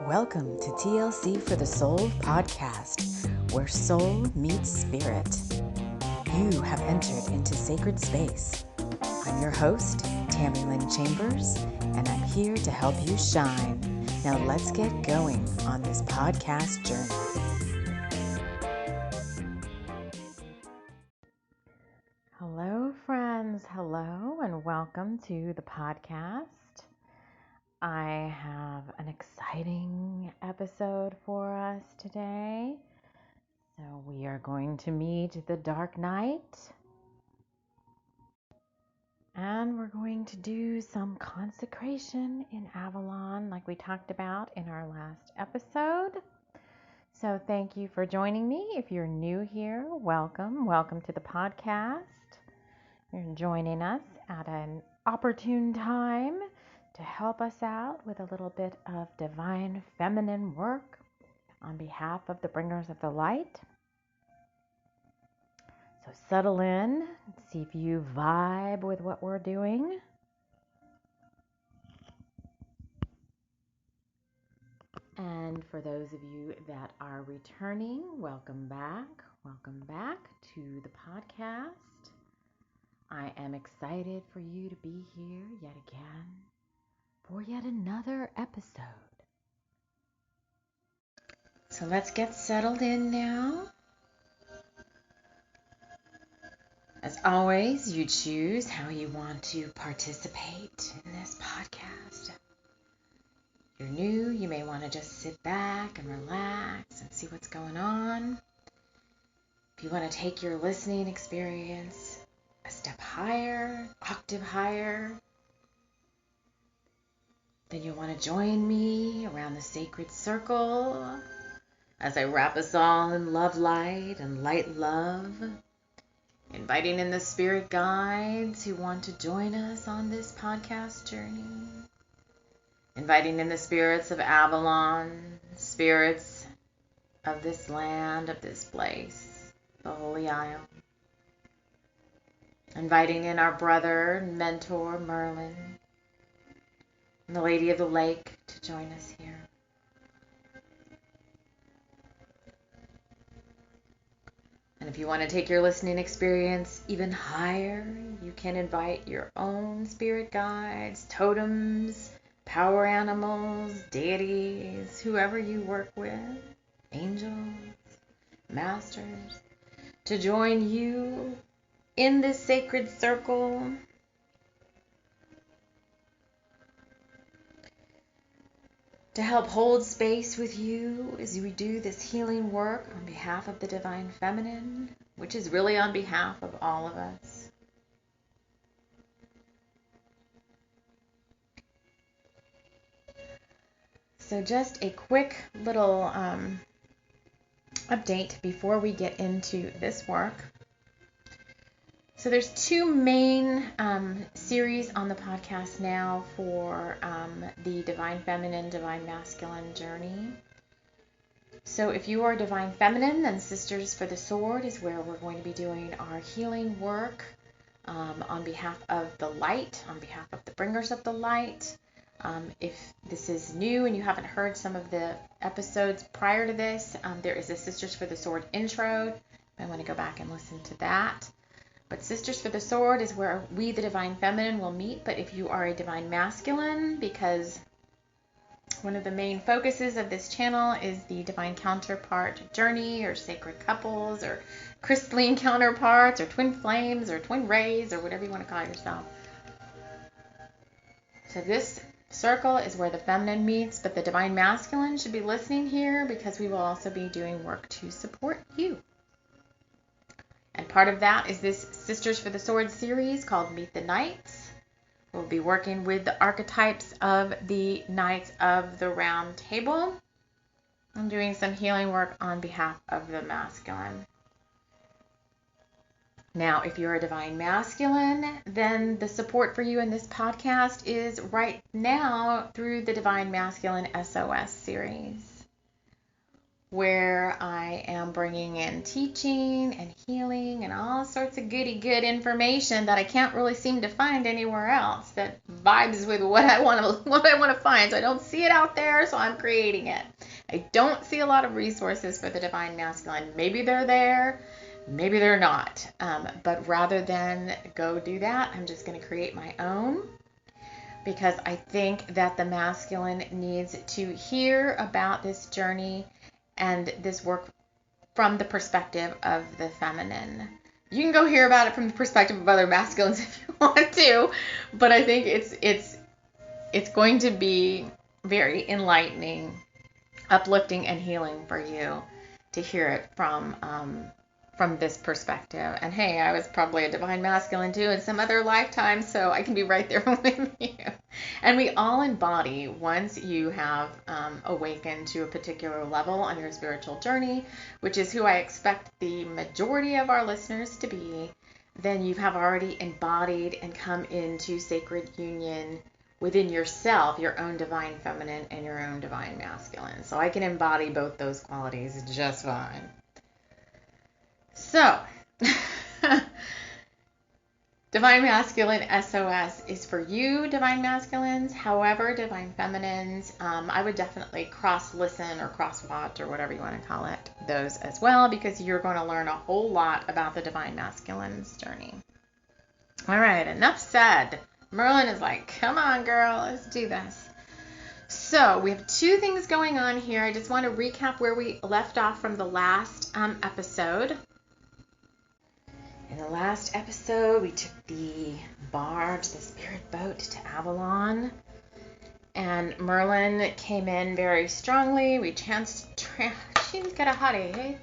Welcome to TLC for the Soul podcast, where soul meets spirit. You have entered into sacred space. I'm your host, Tammy Lynn Chambers, and I'm here to help you shine. Now let's get going on this podcast journey. Hello, friends. Hello, and welcome to the podcast. I have an exciting episode for us today. So we are going to meet the Dark Knight. And we're going to do some consecration in Avalon like we talked about in our last episode. So thank you for joining me. If you're new here, welcome. Welcome to the podcast. You're joining us at an opportune time to help us out with a little bit of divine feminine work on behalf of the bringers of the light. So settle in, see if you vibe with what we're doing. And for those of you that are returning, welcome back. Welcome back to the podcast. I am excited for you to be here yet again for yet another episode. So let's get settled in now. As always, you choose how you want to participate in this podcast. If you're new, you may want to just sit back and relax and see what's going on. If you want to take your listening experience a step higher, octave higher, then you'll want to join me around the sacred circle as I wrap us all in love light and light love, inviting in the spirit guides who want to join us on this podcast journey, inviting in the spirits of Avalon, spirits of this land, of this place, the Holy Isle, inviting in our brother and mentor Merlin, and the Lady of the Lake to join us here. And if you want to take your listening experience even higher, you can invite your own spirit guides, totems, power animals, deities, whoever you work with, angels, masters, to join you in this sacred circle. To help hold space with you as we do this healing work on behalf of the Divine Feminine, which is really on behalf of all of us. So just a quick little update before we get into this work. So there's two main series on the podcast now for the Divine Feminine, Divine Masculine journey. So if you are Divine Feminine, then Sisters for the Sword is where we're going to be doing our healing work on behalf of the light, on behalf of the bringers of the light. If this is new and you haven't heard some of the episodes prior to this, there is a Sisters for the Sword intro. I want to go back and listen to that. But Sisters for the Sword is where we, the Divine Feminine, will meet. But if you are a Divine Masculine, because one of the main focuses of this channel is the Divine Counterpart journey, or sacred couples, or crystalline counterparts, or twin flames, or twin rays, or whatever you want to call yourself. So this circle is where the feminine meets, but the Divine Masculine should be listening here because we will also be doing work to support you. And part of that is this Sisters for the Sword series called Meet the Knights. We'll be working with the archetypes of the Knights of the Round Table and doing some healing work on behalf of the masculine. Now, if you're a Divine Masculine, then the support for you in this podcast is right now through the Divine Masculine SOS series. where I am bringing in teaching and healing and all sorts of goody good information that I can't really seem to find anywhere else that vibes with what I want to find. So I don't see it out there, so I'm creating it. I don't see a lot of resources for the divine masculine. Maybe they're there, maybe they're not. But rather than go do that, I'm just going to create my own, because I think that the masculine needs to hear about this journey and this work from the perspective of the feminine. You can go hear about it from the perspective of other masculines if you want to, but I think it's going to be very enlightening, uplifting, and healing for you to hear it from this perspective. And hey, I was probably a divine masculine too in some other lifetime, so I can be right there with you. And we all embody, once you have awakened to a particular level on your spiritual journey, which is who I expect the majority of our listeners to be, then you have already embodied and come into sacred union within yourself, your own divine feminine and your own divine masculine. So I can embody both those qualities just fine. So, divine masculine SOS is for you, divine masculines. However, divine feminines, I would definitely cross-listen or cross-watch or whatever you want to call it, those as well, because you're going to learn a whole lot about the divine masculine's journey. All right, enough said. Merlin is like, come on, girl, let's do this. So we have two things going on here. I just want to recap where we left off from the last episode. In the last episode, we took the barge, the spirit boat, to Avalon, and Merlin came in very strongly. We chanced, she's got a hottie, hey,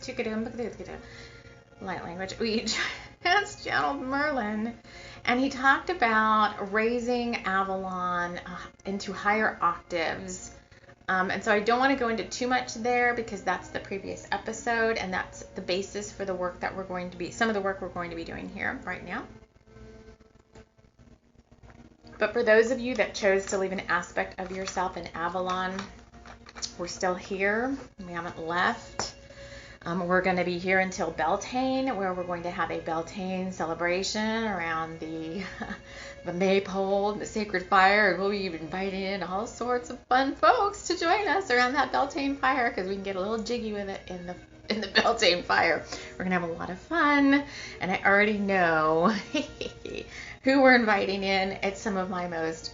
light language. We chance channeled Merlin, and he talked about raising Avalon into higher octaves. And so I don't want to go into too much there, because that's the previous episode, and that's the basis for the work that we're going to be, some of the work we're going to be doing here right now. But for those of you that chose to leave an aspect of yourself in Avalon, we're still here. We haven't left. We're going to be here until Beltane, where we're going to have a Beltane celebration around the maypole and the sacred fire, and we'll be inviting in all sorts of fun folks to join us around that Beltane fire, because we can get a little jiggy with it in the Beltane fire. We're going to have a lot of fun, and I already know who we're inviting in. It's some of my most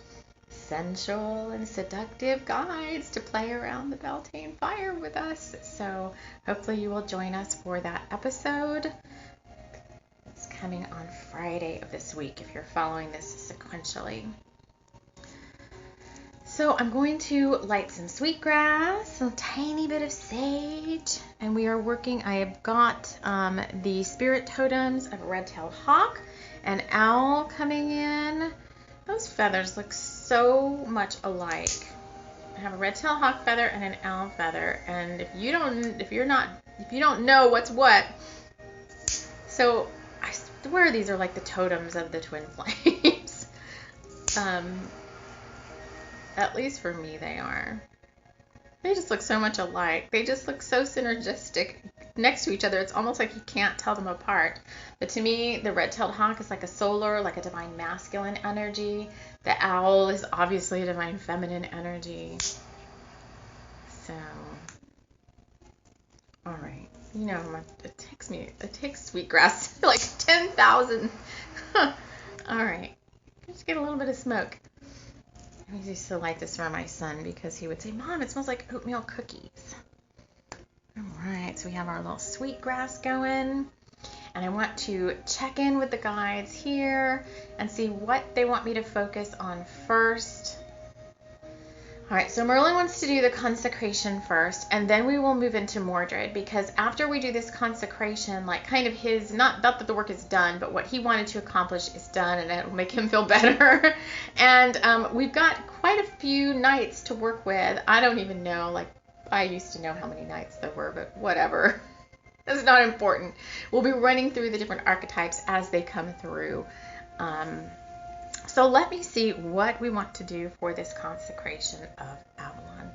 sensual and seductive guides to play around the Beltane fire with us. So hopefully you will join us for that episode. It's coming on Friday of this week if you're following this sequentially. So I'm going to light some sweetgrass, a tiny bit of sage, and we are working. I have got the spirit totems of a red-tailed hawk, an owl coming in. Those feathers look so much alike. I have a red-tailed hawk feather and an owl feather, and if you don't know what's what, so I swear these are like the totems of the twin flames. At least for me, they are. They just look so much alike. They just look so synergistic next to each other. It's almost like you can't tell them apart. But to me, the red-tailed hawk is like a solar, like a divine masculine energy. The owl is obviously a divine feminine energy. So, all right. You know, it takes sweetgrass like 10,000. All right. Let's get a little bit of smoke. I used to light this for my son because he would say, Mom, it smells like oatmeal cookies. All right, so we have our little sweetgrass going. And I want to check in with the guides here and see what they want me to focus on first. All right, so Merlin wants to do the consecration first, and then we will move into Mordred, because after we do this consecration, like kind of his, not that the work is done, but what he wanted to accomplish is done, and it will make him feel better. And we've got quite a few nights to work with. I don't even know, like I used to know how many nights there were, but whatever. It's not important. We'll be running through the different archetypes as they come through. So let me see what we want to do for this consecration of Avalon.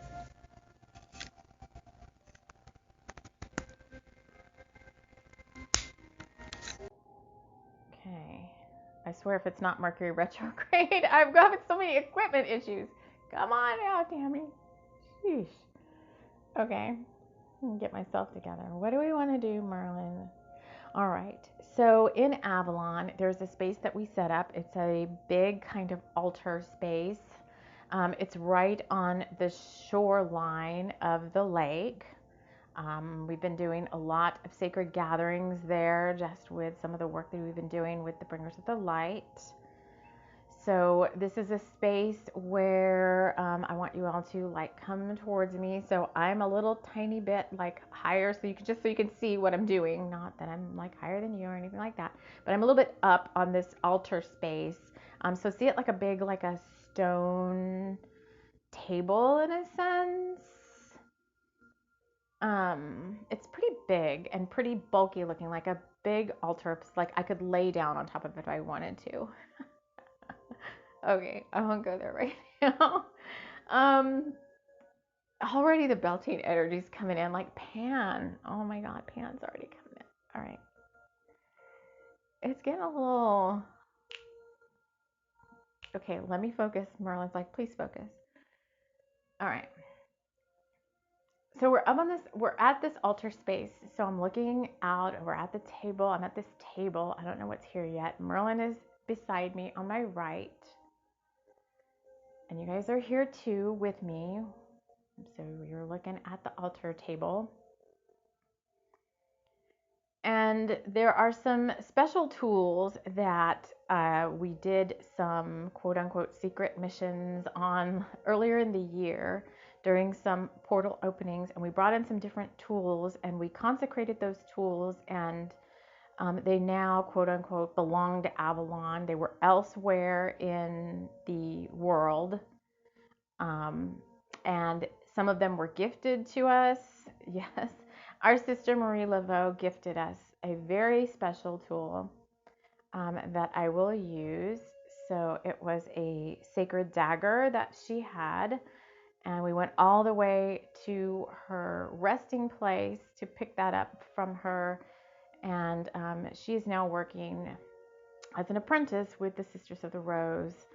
I swear if it's not Mercury retrograde, I'm having so many equipment issues. Come on now, Tammy. Sheesh. Okay. Get myself together. What do we want to do, Merlin? All right. So in Avalon, there's a space that we set up. It's a big kind of altar space. It's right on the shoreline of the lake. We've been doing a lot of sacred gatherings there, just with some of the work that we've been doing with the Bringers of the Light. So this is a space where I want you all to like come towards me. So I'm a little tiny bit like higher, so you can see what I'm doing. Not that I'm like higher than you or anything like that, but I'm a little bit up on this altar space. So see it like a big like a stone table in a sense. It's pretty big and pretty bulky looking, like a big altar. Like I could lay down on top of it if I wanted to. Okay, I won't go there right now. Already the Beltane energy's coming in, like Pan. Oh my God, Pan's already coming in. All right. It's getting a little. Okay, let me focus. Merlin's like, please focus. All right. So we're at this altar space. So I'm looking out, we're at the table. I'm at this table. I don't know what's here yet. Merlin is beside me on my right. And you guys are here too with me. So you're looking at the altar table. And there are some special tools that we did some quote unquote secret missions on earlier in the year during some portal openings. And we brought in some different tools and we consecrated those tools, and they now quote unquote belong to Avalon. They were elsewhere in the world. And some of them were gifted to us. Yes. Our sister Marie Laveau gifted us a very special tool that I will use. So it was a sacred dagger that she had, and we went all the way to her resting place to pick that up from her. And she is now working as an apprentice with the Sisters of the Rose.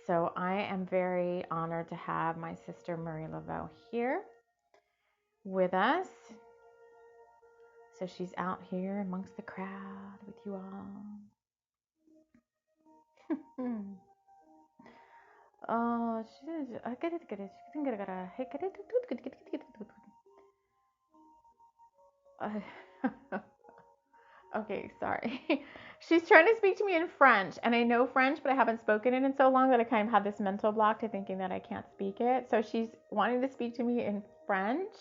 So I am very honored to have my sister Marie Laveau here with us. So she's out here amongst the crowd with you all. Oh, okay, sorry. She's trying to speak to me in French, and I know French, but I haven't spoken it in so long that I kind of have this mental block to thinking that I can't speak it. So she's wanting to speak to me in French,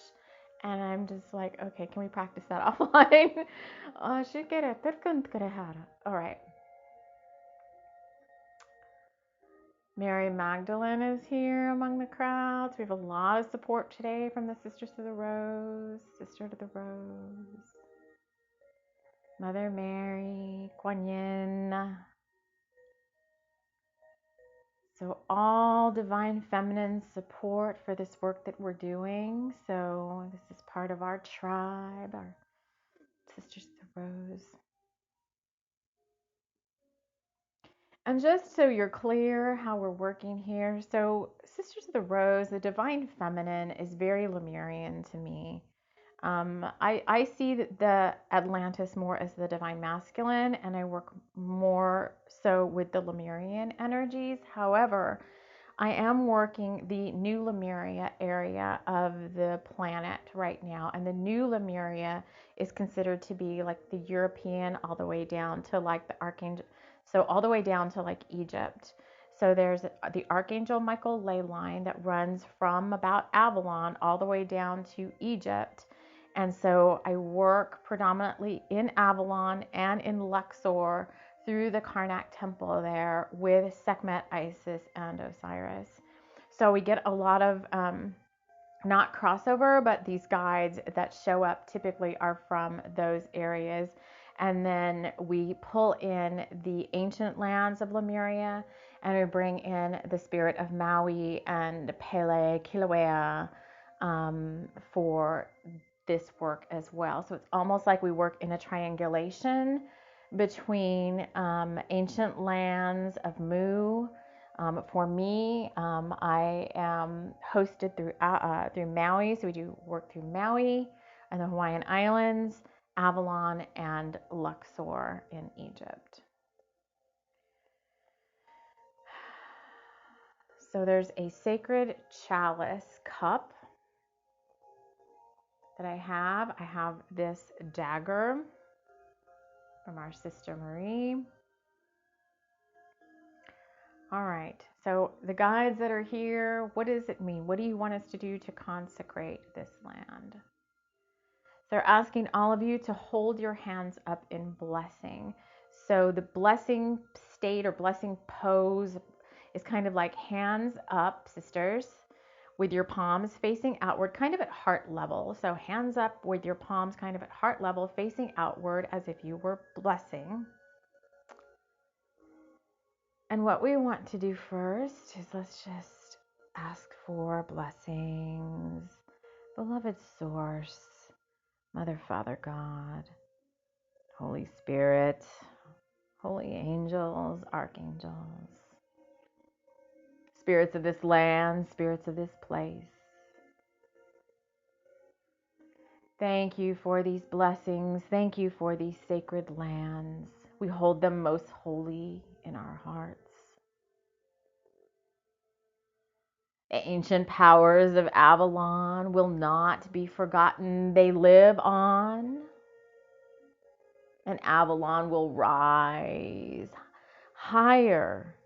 and I'm just like, okay, can we practice that offline? All right. Mary Magdalene is here among the crowds. We have a lot of support today from the Sisters of the Rose, Sister to the Rose, Mother Mary, Kuan Yin. So all divine feminine support for this work that we're doing. So this is part of our tribe, our Sisters of the Rose. And just so you're clear how we're working here, so Sisters of the Rose, the divine feminine, is very Lemurian to me. I see the Atlantis more as the divine masculine, and I work more so with the Lemurian energies. However, I am working the New Lemuria area of the planet right now, and the New Lemuria is considered to be like the European all the way down to like the Archangel, so all the way down to like Egypt. So there's the Archangel Michael ley line that runs from about Avalon all the way down to Egypt. And so I work predominantly in Avalon and in Luxor through the Karnak temple there with Sekhmet, Isis, and Osiris. So we get a lot of not crossover, but these guides that show up typically are from those areas. And then we pull in the ancient lands of Lemuria, and we bring in the spirit of Maui and Pele, Kilauea for this work as well. So it's almost like we work in a triangulation between ancient lands of Mu. For me, I am hosted through Maui, so we do work through Maui and the Hawaiian Islands, Avalon, and Luxor in Egypt. So there's a sacred chalice cup that I have. I have this dagger from our sister Marie. All right, so the guides that are here, what does it mean? What do you want us to do to consecrate this land? They're asking all of you to hold your hands up in blessing. So the blessing state or blessing pose is kind of like hands up, sisters, with your palms facing outward, kind of at heart level. So hands up with your palms kind of at heart level, facing outward as if you were blessing. And what we want to do first is let's just ask for blessings. Beloved Source, Mother, Father, God, Holy Spirit, holy angels, archangels, spirits of this land, spirits of this place. Thank you for these blessings. Thank you for these sacred lands. We hold them most holy in our hearts. The ancient powers of Avalon will not be forgotten. They live on. And Avalon will rise higher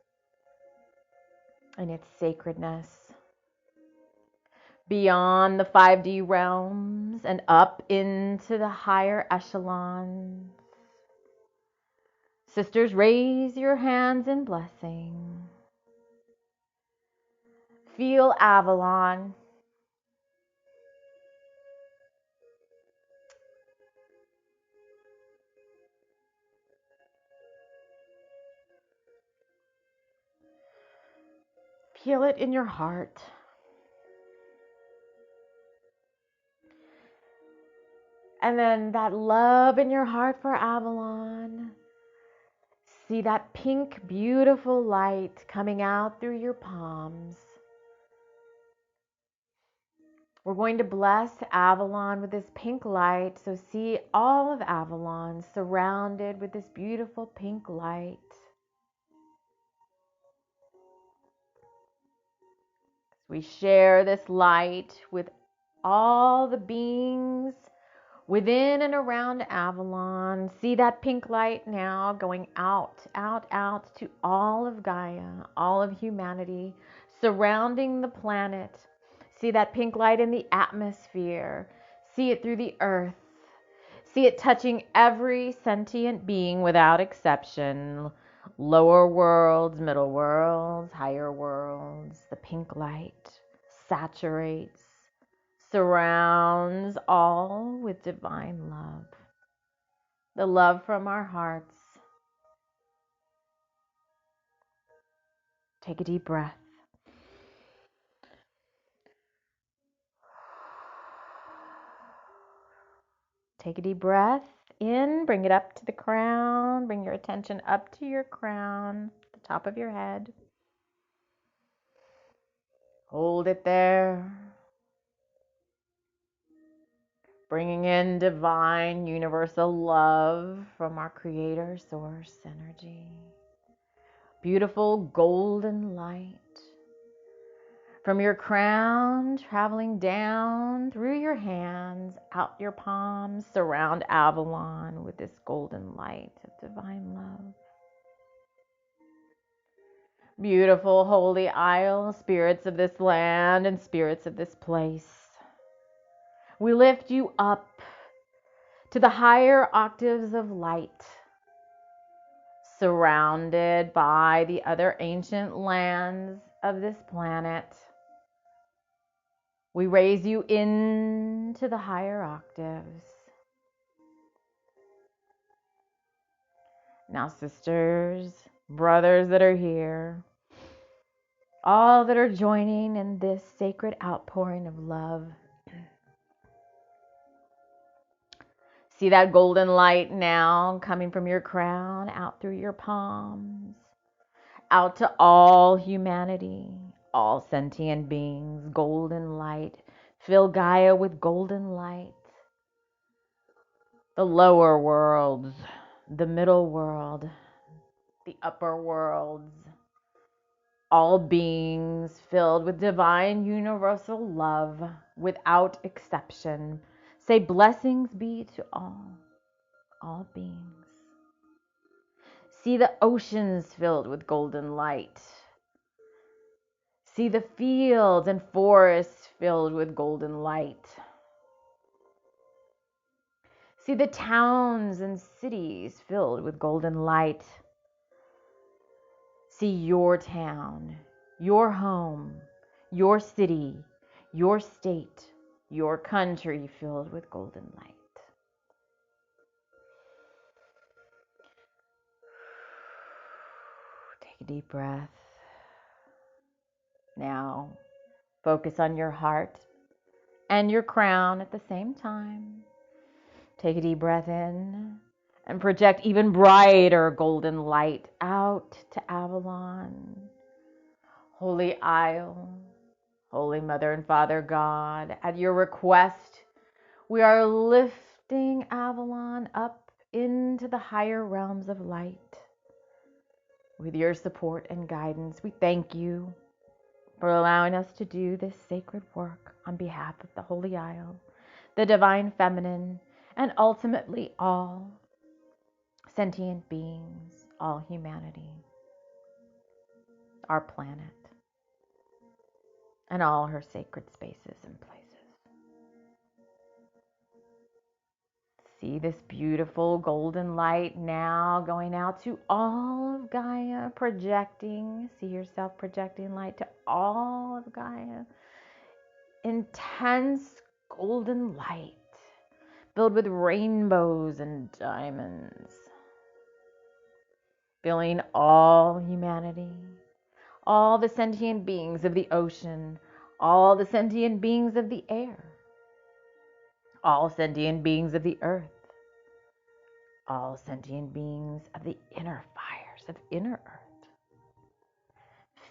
in its sacredness, beyond the 5D realms and up into the higher echelons. Sisters, raise your hands in blessing. Feel Avalon. Feel it in your heart. And then that love in your heart for Avalon. See that pink, beautiful light coming out through your palms. We're going to bless Avalon with this pink light. So see all of Avalon surrounded with this beautiful pink light. We share this light with all the beings within and around Avalon. See that pink light now going out, out, out to all of Gaia, all of humanity, surrounding the planet. See that pink light in the atmosphere. See it through the earth. See it touching every sentient being without exception. Lower worlds, middle worlds, higher worlds. The pink light saturates, surrounds all with divine love. The love from our hearts. Take a deep breath. Take a deep breath in, bring it up to the crown, bring your attention up to your crown, the top of your head. Hold it there. Bringing in divine, universal love from our Creator, Source Energy. Beautiful golden light. From your crown, traveling down through your hands, out your palms, surround Avalon with this golden light of divine love. Beautiful holy isle, spirits of this land and spirits of this place. We lift you up to the higher octaves of light, surrounded by the other ancient lands of this planet. We raise you into the higher octaves. Now, sisters, brothers that are here, all that are joining in this sacred outpouring of love, See that golden light now coming from your crown out through your palms, out to all humanity, all sentient beings. Golden light. Fill Gaia with golden light. The lower worlds, the middle world, the upper worlds, all beings filled with divine universal love without exception. Say blessings be to all beings. See the oceans filled with golden light. See the fields and forests filled with golden light. See the towns and cities filled with golden light. See your town, your home, your city, your state, your country filled with golden light. Take a deep breath. Now, focus on your heart and your crown at the same time. Take a deep breath in and project even brighter golden light out to Avalon. Holy Isle, Holy Mother and Father God, at your request, we are lifting Avalon up into the higher realms of light. With your support and guidance, we thank you for allowing us to do this sacred work on behalf of the Holy Isle, the Divine Feminine, and ultimately all sentient beings, all humanity, our planet, and all her sacred spaces and places. See this beautiful golden light now going out to all of Gaia, projecting. See yourself projecting light to all of Gaia. Intense golden light filled with rainbows and diamonds. Filling all humanity, all the sentient beings of the ocean, all the sentient beings of the air, all sentient beings of the earth, all sentient beings of the inner fires of inner earth,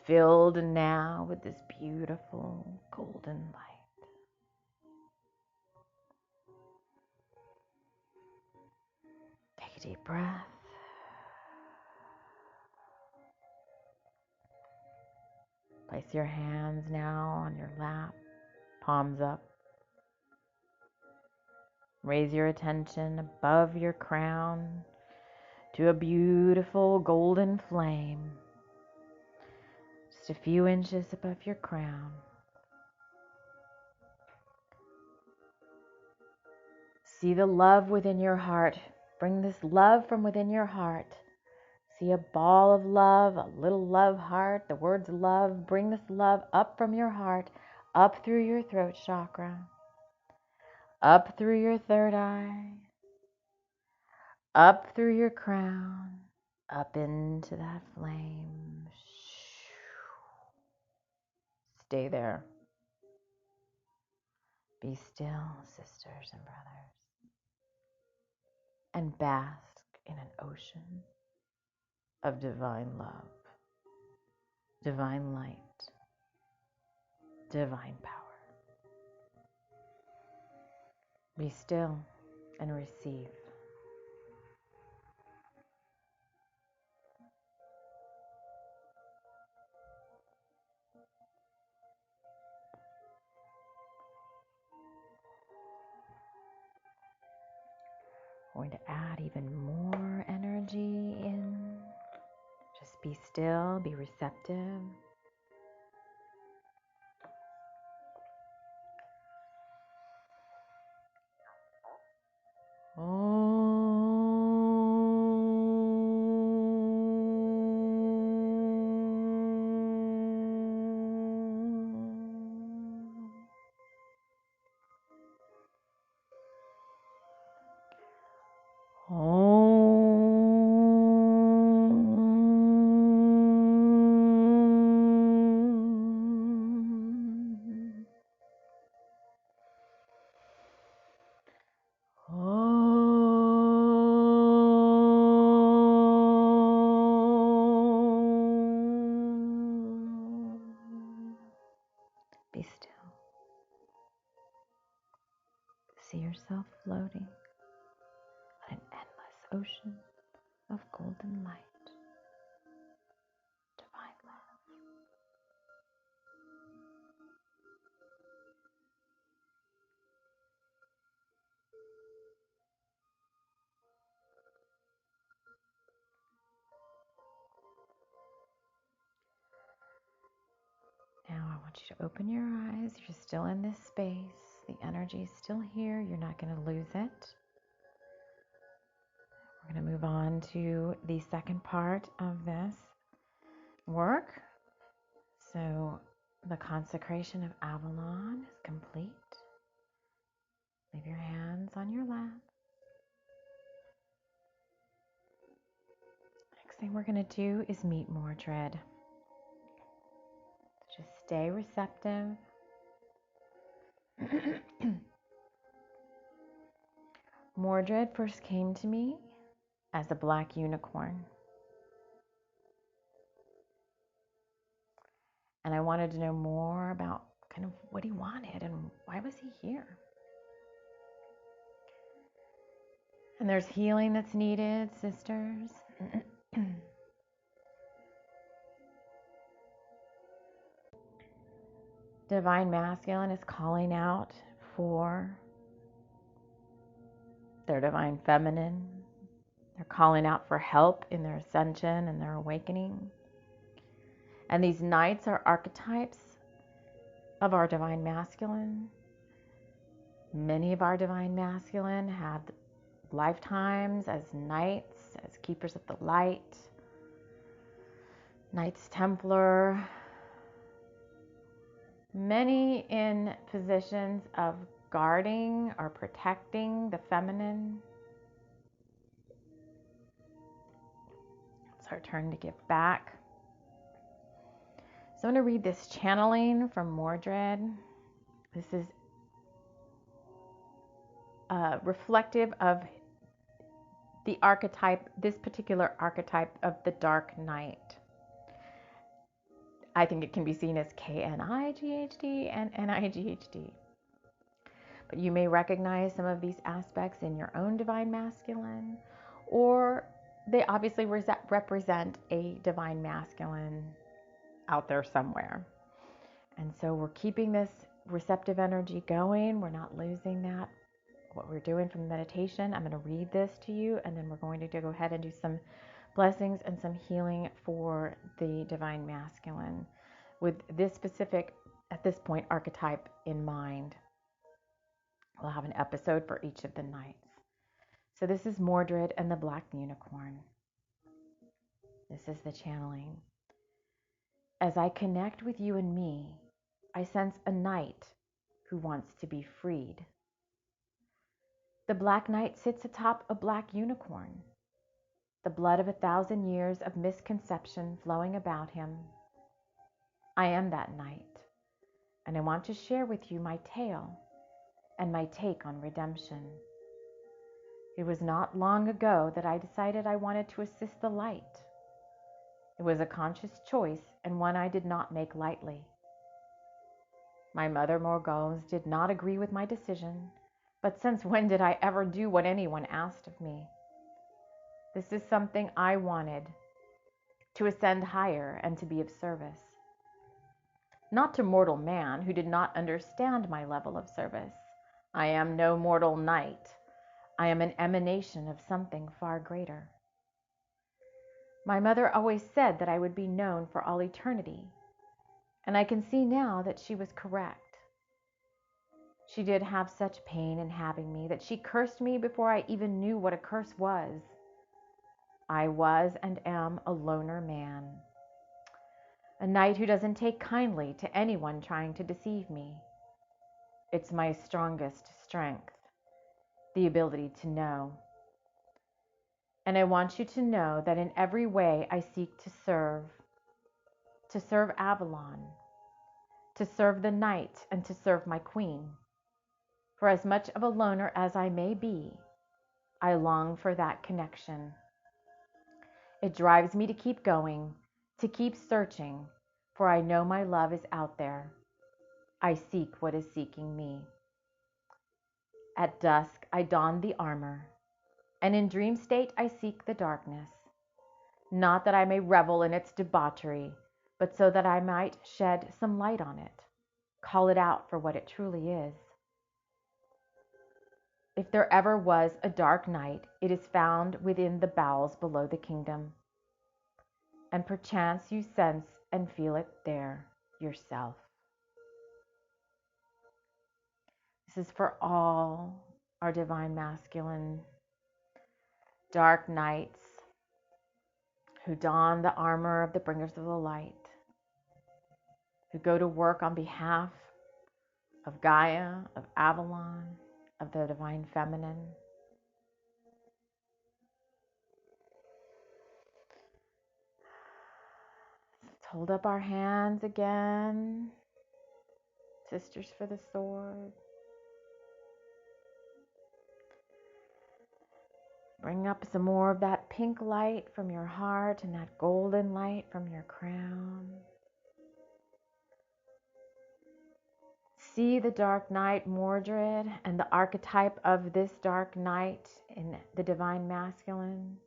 filled now with this beautiful golden light. Take a deep breath. Place your hands now on your lap, palms up. Raise your attention above your crown to a beautiful golden flame, just a few inches above your crown. See the love within your heart. Bring this love from within your heart. See a ball of love, a little love heart, the words love. Bring this love up from your heart, up through your throat chakra, up through your third eye, up through your crown, up into that flame. Stay there. Be still, sisters and brothers, and bask in an ocean of divine love, divine light, divine power. Be still and receive. We're going to add even more energy in. Just be still, be receptive. Oh. See yourself floating on an endless ocean of golden light, divine love. Now I want you to open your eyes. You're still in this space. The energy is still here. You're not going to lose it. We're going to move on to the second part of this work. So the Consecration of Avalon is complete. Leave your hands on your lap. Next thing we're going to do is meet Mordred. Just stay receptive. Mordred first came to me as a black unicorn. And I wanted to know more about kind of what he wanted and why was he here. And there's healing that's needed, sisters. Divine Masculine is calling out for their Divine Feminine. They're calling out for help in their ascension and their awakening. And these knights are archetypes of our Divine Masculine. Many of our Divine Masculine had lifetimes as knights, as keepers of the light, Knights Templar, many in positions of guarding or protecting the feminine. It's our turn to give back. So I'm going to read this channeling from Mordred. This is reflective of the archetype, this particular archetype of the Dark Knight. I think it can be seen as K-N-I-G-H-D and N-I-G-H-D. But you may recognize some of these aspects in your own Divine Masculine, or they obviously represent a Divine Masculine out there somewhere. And so we're keeping this receptive energy going. We're not losing that. What we're doing from the meditation, I'm going to read this to you, and then we're going to go ahead and do some blessings and some healing for the Divine Masculine with this specific, at this point, archetype in mind. We'll have an episode for each of the knights. So this is Mordred and the Black Unicorn. This is the channeling. As I connect with you and me, I sense a knight who wants to be freed. The Black Knight sits atop a black unicorn, the blood of 1,000 years of misconception flowing about him. I am that knight, and I want to share with you my tale and my take on redemption. It was not long ago that I decided I wanted to assist the light. It was a conscious choice and one I did not make lightly. My mother Morgause did not agree with my decision, but since when did I ever do what anyone asked of me? This is something I wanted, to ascend higher and to be of service. Not to mortal man who did not understand my level of service. I am no mortal knight. I am an emanation of something far greater. My mother always said that I would be known for all eternity, and I can see now that she was correct. She did have such pain in having me that she cursed me before I even knew what a curse was. I was and am a loner man, a knight who doesn't take kindly to anyone trying to deceive me. It's my strongest strength, the ability to know. And I want you to know that in every way I seek to serve Avalon, to serve the knight, and to serve my queen. For as much of a loner as I may be, I long for that connection. It drives me to keep going, to keep searching, for I know my love is out there. I seek what is seeking me. At dusk I don the armor, and in dream state I seek the darkness, not that I may revel in its debauchery, but so that I might shed some light on it, call it out for what it truly is. If there ever was a dark night, it is found within the bowels below the kingdom, and perchance you sense and feel it there yourself. This is for all our divine masculine dark nights who don the armor of the bringers of the light, who go to work on behalf of Gaia, of Avalon, of the divine feminine. Let's hold up our hands again. Sisters for the sword. Bring up some more of that pink light from your heart and that golden light from your crown. See the Dark Knight, Mordred, and the archetype of this Dark Knight in the Divine Masculine.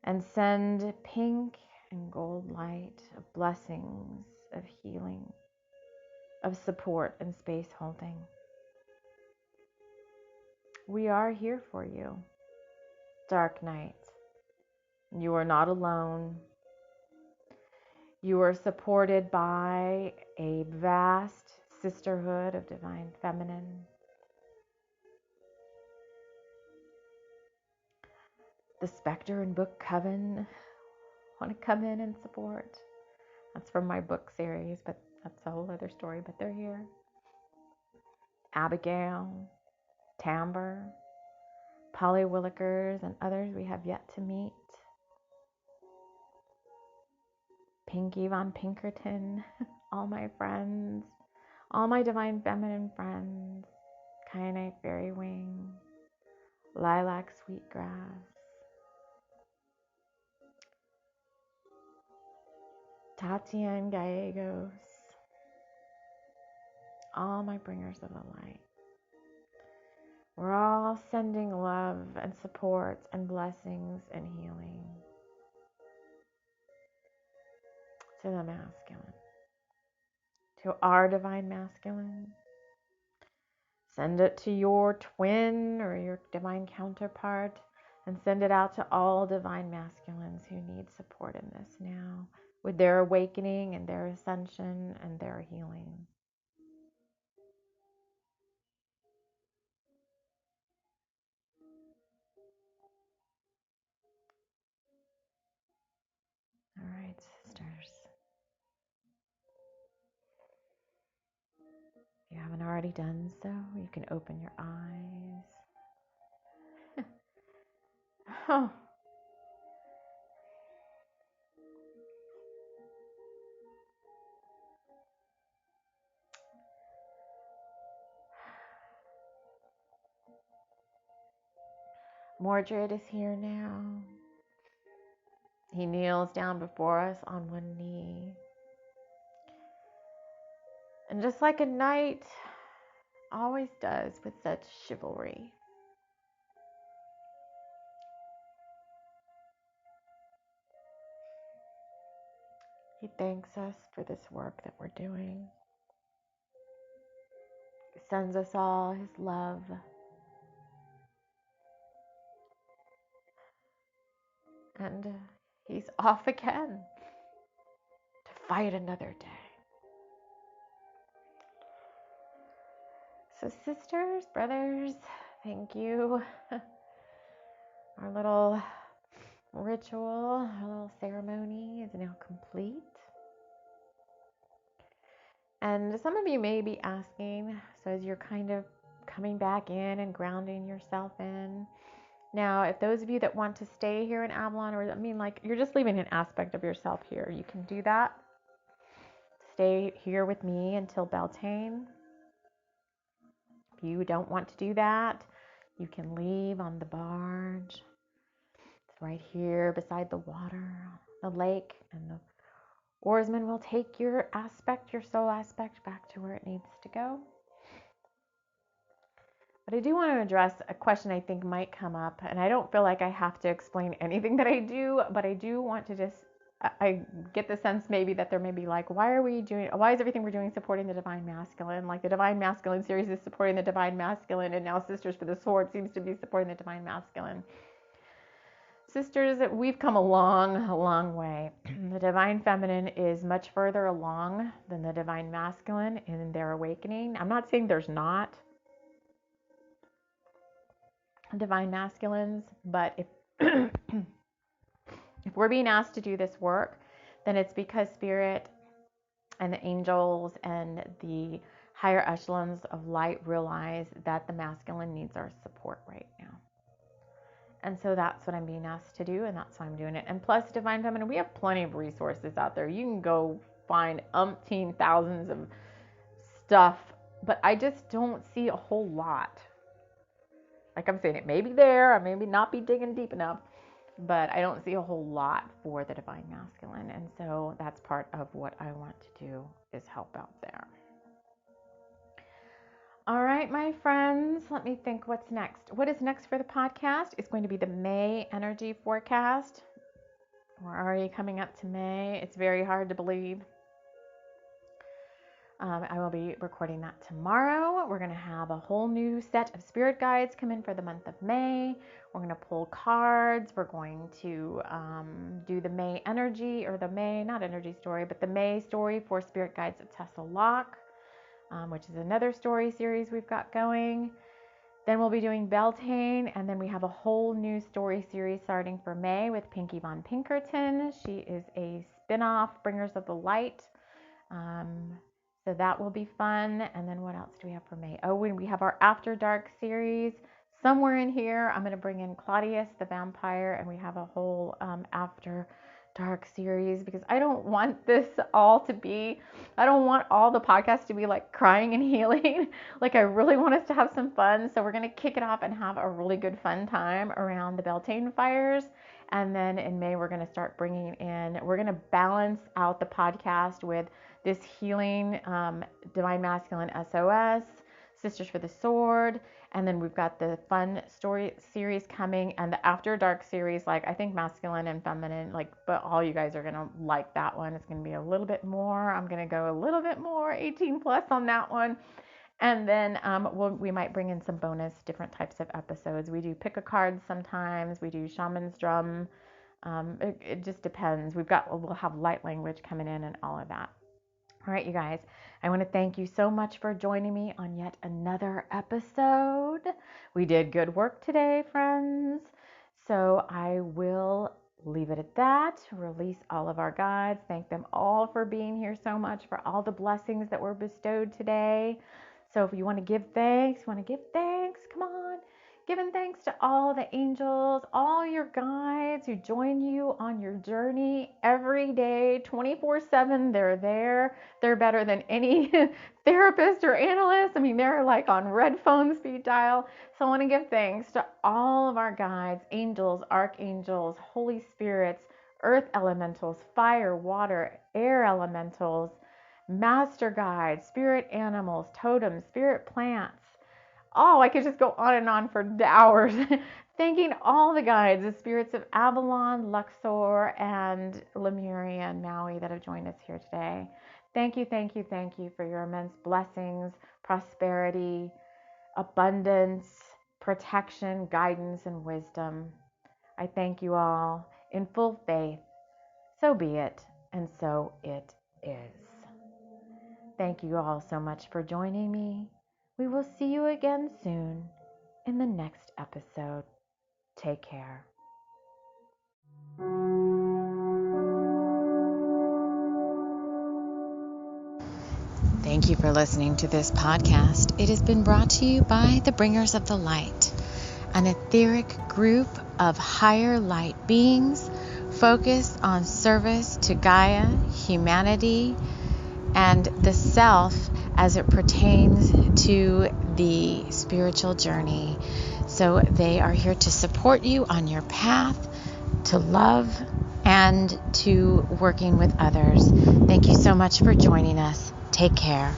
And send pink and gold light of blessings, of healing, of support and space holding. We are here for you, Dark Knight. You are not alone. You are supported by a vast sisterhood of divine feminine. The Spectre and Book Coven want to come in and support. That's from my book series, but that's a whole other story, but they're here. Abigail, Tamber, Polly Willikers, and others we have yet to meet. Pinky Von Pinkerton, all my friends, all my divine feminine friends, Kyanite Fairy Wing, Lilac Sweetgrass, Tatian Gallegos, all my bringers of the light. We're all sending love and support and blessings and healing to the masculine, to our divine masculine. Send it to your twin or your divine counterpart, and send it out to all divine masculines who need support in this now, with their awakening and their ascension and their healing. All right, sisters. If you haven't already done so, you can open your eyes. Oh. Mordred is here now. He kneels down before us on one knee. And just like a knight always does with such chivalry, he thanks us for this work that we're doing. He sends us all his love. And he's off again to fight another day. So sisters, brothers, thank you. Our little ritual, our little ceremony is now complete. And some of you may be asking, so as you're kind of coming back in and grounding yourself in. Now, if those of you that want to stay here in Avalon, or like you're just leaving an aspect of yourself here, you can do that. Stay here with me until Beltane. If you don't want to do that, you can leave on the barge. It's right here beside the water, the lake, and the oarsman will take your aspect, your soul aspect, back to where it needs to go. But I do want to address a question I think might come up, and I don't feel like I have to explain anything that I do, but I do want to just, I get the sense maybe that there may be like, why is everything we're doing supporting the Divine Masculine? Like the Divine Masculine series is supporting the Divine Masculine, and now Sisters for the Sword seems to be supporting the Divine Masculine. Sisters, we've come a long way. The Divine Feminine is much further along than the Divine Masculine in their awakening. I'm not saying there's not Divine Masculines, but if if we're being asked to do this work, then it's because Spirit and the angels and the higher echelons of light realize that the masculine needs our support right now. And so that's what I'm being asked to do, and that's why I'm doing it. And plus, Divine Feminine, we have plenty of resources out there. You can go find umpteen thousands of stuff, but I just don't see a whole lot. Like I'm saying, it may be there, I may not be digging deep enough, but I don't see a whole lot for the Divine Masculine. And so that's part of what I want to do, is help out there. All right, my friends, let me think what's next. What is next for the podcast? It's going to be the May energy forecast. We're already coming up to May. It's very hard to believe. I will be recording that tomorrow. We're going to have a whole new set of spirit guides come in for the month of May. We're going to pull cards. We're going to do the May energy, or the May, not energy story, but the May story for spirit guides of Tessa Locke. Which is another story series we've got going. Then we'll be doing Beltane, and then we have a whole new story series starting for May with Pinky Von Pinkerton. She is a spin-off, Bringers of the Light. So that will be fun. And then what else do we have for May? Oh, and we have our After Dark series. Somewhere in here, I'm going to bring in Claudius the vampire, and we have a whole After Dark series, because I don't want all the podcasts to be like crying and healing. Like I really want us to have some fun. So we're going to kick it off and have a really good fun time around the Beltane fires. And then in May, we're going to start we're going to balance out the podcast with this healing Divine Masculine SOS, Sisters for the Sword. And then we've got the fun story series coming, and the After Dark series, like I think masculine and feminine, but all you guys are going to like that one. It's going to be a little bit more. I'm going to go a little bit more 18 plus on that one. And then we might bring in some bonus different types of episodes. We do pick a card sometimes. We do shaman's drum. It just depends. We'll have light language coming in and all of that. All right, you guys, I want to thank you so much for joining me on yet another episode. We did good work today, friends. So I will leave it at that. Release all of our guides. Thank them all for being here so much, for all the blessings that were bestowed today. So if you want to give thanks, come on. Giving thanks to all the angels, all your guides who join you on your journey every day, 24/7. They're there. They're better than any therapist or analyst. I mean, they're like on red phone speed dial. So I want to give thanks to all of our guides, angels, archangels, Holy Spirits, earth elementals, fire, water, air elementals, master guides, spirit animals, totems, spirit plants. Oh, I could just go on and on for hours. Thanking all the guides, the spirits of Avalon, Luxor, and Lemuria and Maui that have joined us here today. Thank you for your immense blessings, prosperity, abundance, protection, guidance, and wisdom. I thank you all in full faith. So be it, and so it is. Thank you all so much for joining me. We will see you again soon in the next episode. Take care. Thank you for listening to this podcast. It has been brought to you by the Bringers of the Light, an etheric group of higher light beings focused on service to Gaia, humanity, and the self as it pertains to the spiritual journey. So they are here to support you on your path to love and to working with others. Thank you so much for joining us. Take care.